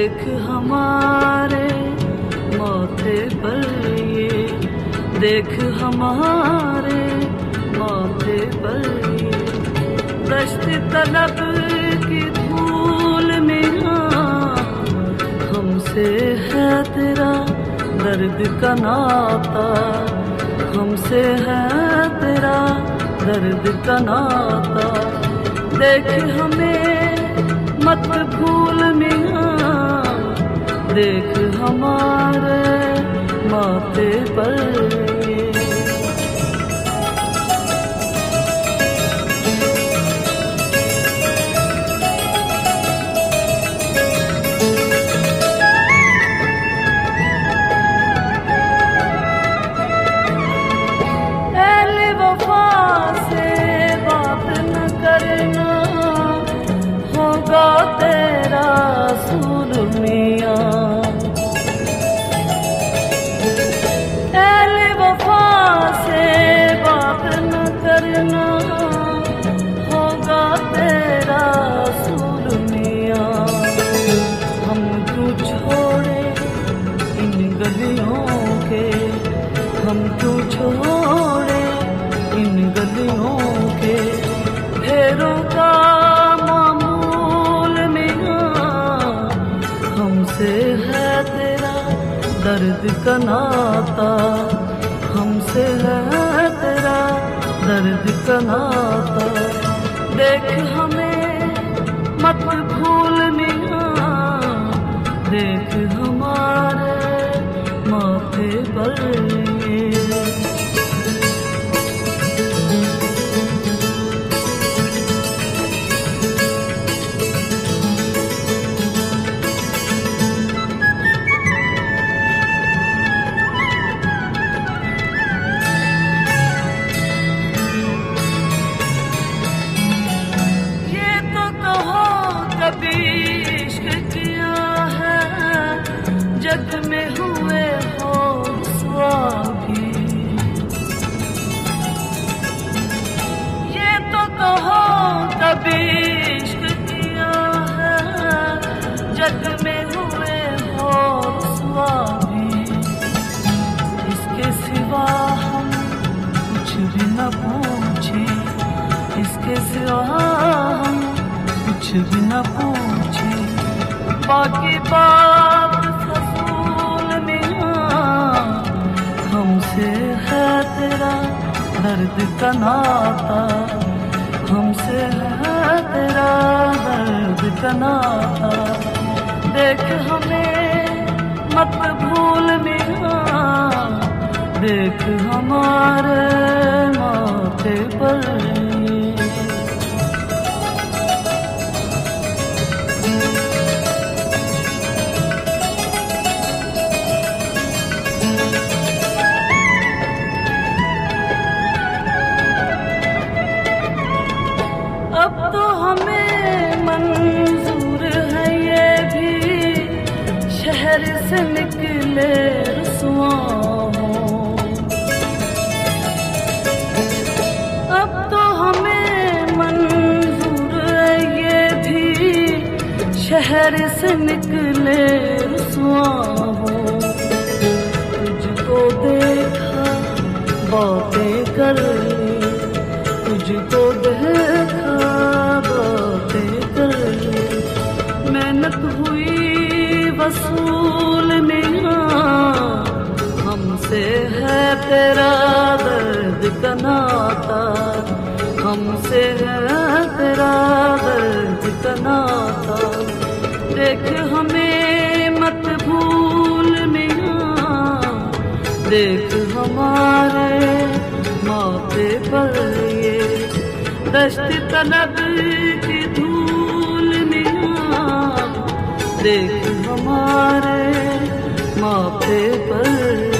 देख हमारे माथे पर ये, देख हमारे माथे पर ये दश्त तलब की धूल में हमसे है तेरा दर्द का नाता, हमसे है तेरा दर्द का नाता। देख हमें मत भूल मियां, देख हमारे माथे पर तेरा सूल मियां। एले वफा से बात न करना, होगा तेरा सूल मियां। हम क्यों छोड़े इन गलियों के, हम क्यों छोड़े इन गलियों के फेरों का हमसे है तेरा दर्द का नाता, हमसे है तेरा दर्द का नाता। देख हमें मत भूल मियां, देख हमारे माथे पर इश्क किया है जग में हुए हो स्वाभी। ये तो कहो कभी इश्क किया है जग में हुए हो स्वाभी। इसके सिवा हम कुछ भी न पूछे, इसके सिवा हम कुछ भी न पूछे। बाकी बात फजूल मियां, हमसे है तेरा दर्द का नाता, हमसे है तेरा दर्द का नाता। देख हमें मत भूल मियां, देख हमारे माथे पर अब तो हमें मंजूर है ये भी शहर से निकले रुसवा हो। अब तो हमें मंजूर है ये भी शहर से निकले रुसवा हो। तुझको देखा बातें कर ली, तुझको देखा बातें कर ली। मेहनत हुई वसूल मियां, हमसे है तेरा दर्द का नाता, हमसे है तेरा दर्द का नाता। देख हमें मत भूल मियां, देख हमारे माथे पर ये दश्त तलब की धूल मियां, देख हमारे माथे पर।